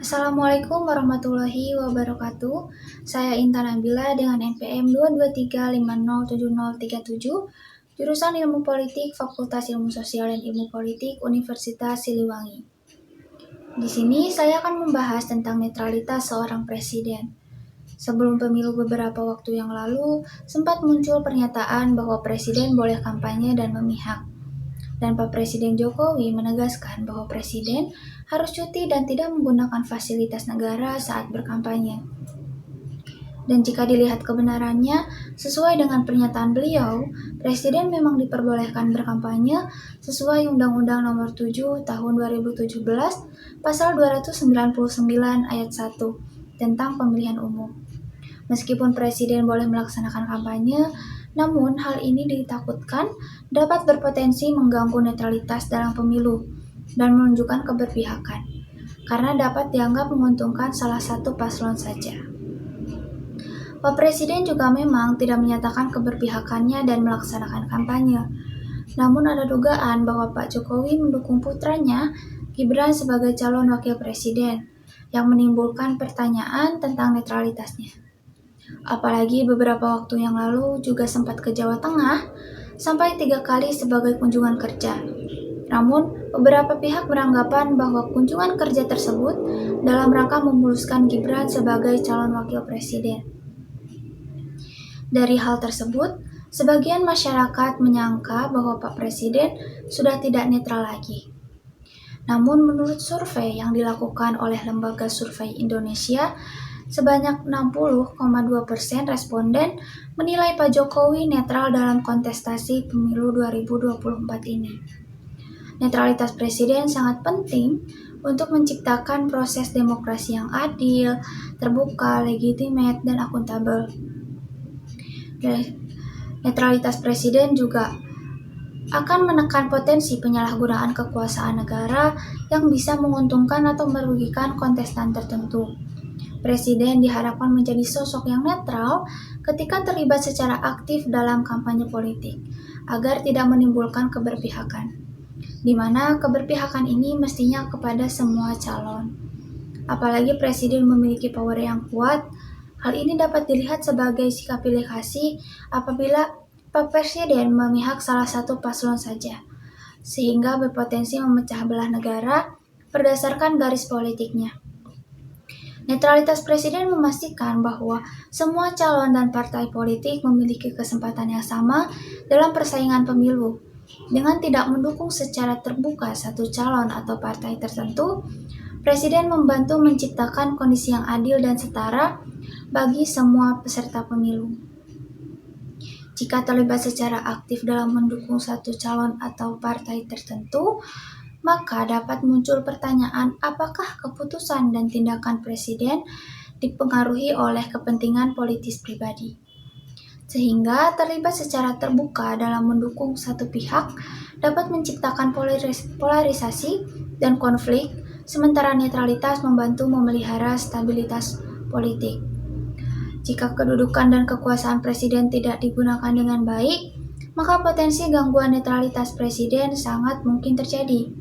Assalamualaikum warahmatullahi wabarakatuh. Saya Intan Nabila dengan NPM 223507037, jurusan Ilmu Politik, Fakultas Ilmu Sosial dan Ilmu Politik, Universitas Siliwangi. Di sini saya akan membahas tentang netralitas seorang presiden. Sebelum pemilu beberapa waktu yang lalu, sempat muncul pernyataan bahwa presiden boleh kampanye dan memihak. Dan Pak Presiden Jokowi menegaskan bahwa presiden harus cuti dan tidak menggunakan fasilitas negara saat berkampanye. Dan jika dilihat kebenarannya, sesuai dengan pernyataan beliau, presiden memang diperbolehkan berkampanye sesuai Undang-Undang Nomor 7 Tahun 2017, Pasal 299 Ayat 1 tentang pemilihan umum. Meskipun presiden boleh melaksanakan kampanye, namun hal ini ditakutkan dapat berpotensi mengganggu netralitas dalam pemilu dan menunjukkan keberpihakan, karena dapat dianggap menguntungkan salah satu paslon saja. Pak Presiden juga memang tidak menyatakan keberpihakannya dan melaksanakan kampanye. Namun ada dugaan bahwa Pak Jokowi mendukung putranya, Gibran, sebagai calon wakil presiden, yang menimbulkan pertanyaan tentang netralitasnya. Apalagi beberapa waktu yang lalu juga sempat ke Jawa Tengah sampai 3 kali sebagai kunjungan kerja. Namun, beberapa pihak beranggapan bahwa kunjungan kerja tersebut dalam rangka memuluskan Gibran sebagai calon wakil presiden. Dari hal tersebut, sebagian masyarakat menyangka bahwa Pak Presiden sudah tidak netral lagi. Namun menurut survei yang dilakukan oleh Lembaga Survei Indonesia, sebanyak 60,2% responden menilai Pak Jokowi netral dalam kontestasi pemilu 2024 ini. Netralitas presiden sangat penting untuk menciptakan proses demokrasi yang adil, terbuka, legitimate, dan akuntabel. Netralitas presiden juga akan menekan potensi penyalahgunaan kekuasaan negara yang bisa menguntungkan atau merugikan kontestan tertentu. Presiden diharapkan menjadi sosok yang netral ketika terlibat secara aktif dalam kampanye politik, agar tidak menimbulkan keberpihakan, di mana keberpihakan ini mestinya kepada semua calon. Apalagi presiden memiliki power yang kuat, hal ini dapat dilihat sebagai sikap pilih kasih apabila Pak Presiden memihak salah satu paslon saja, sehingga berpotensi memecah belah negara berdasarkan garis politiknya. Netralitas presiden memastikan bahwa semua calon dan partai politik memiliki kesempatan yang sama dalam persaingan pemilu. Dengan tidak mendukung secara terbuka satu calon atau partai tertentu, presiden membantu menciptakan kondisi yang adil dan setara bagi semua peserta pemilu. Jika terlibat secara aktif dalam mendukung satu calon atau partai tertentu, maka dapat muncul pertanyaan apakah keputusan dan tindakan presiden dipengaruhi oleh kepentingan politis pribadi. Sehingga terlibat secara terbuka dalam mendukung satu pihak dapat menciptakan polarisasi dan konflik, sementara netralitas membantu memelihara stabilitas politik. Jika kedudukan dan kekuasaan presiden tidak digunakan dengan baik, maka potensi gangguan netralitas presiden sangat mungkin terjadi.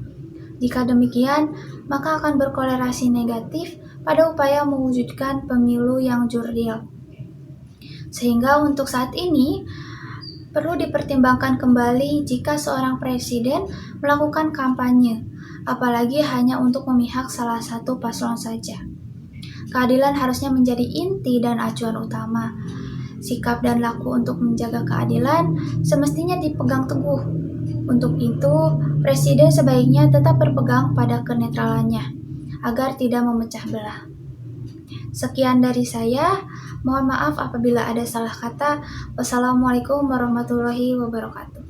Jika demikian, maka akan berkorelasi negatif pada upaya mewujudkan pemilu yang jurdil. Sehingga untuk saat ini, perlu dipertimbangkan kembali jika seorang presiden melakukan kampanye, apalagi hanya untuk memihak salah satu paslon saja. Keadilan harusnya menjadi inti dan acuan utama. Sikap dan laku untuk menjaga keadilan semestinya dipegang teguh. Untuk itu, presiden sebaiknya tetap berpegang pada kenetralannya, agar tidak memecah belah. Sekian dari saya, mohon maaf apabila ada salah kata. Wassalamualaikum warahmatullahi wabarakatuh.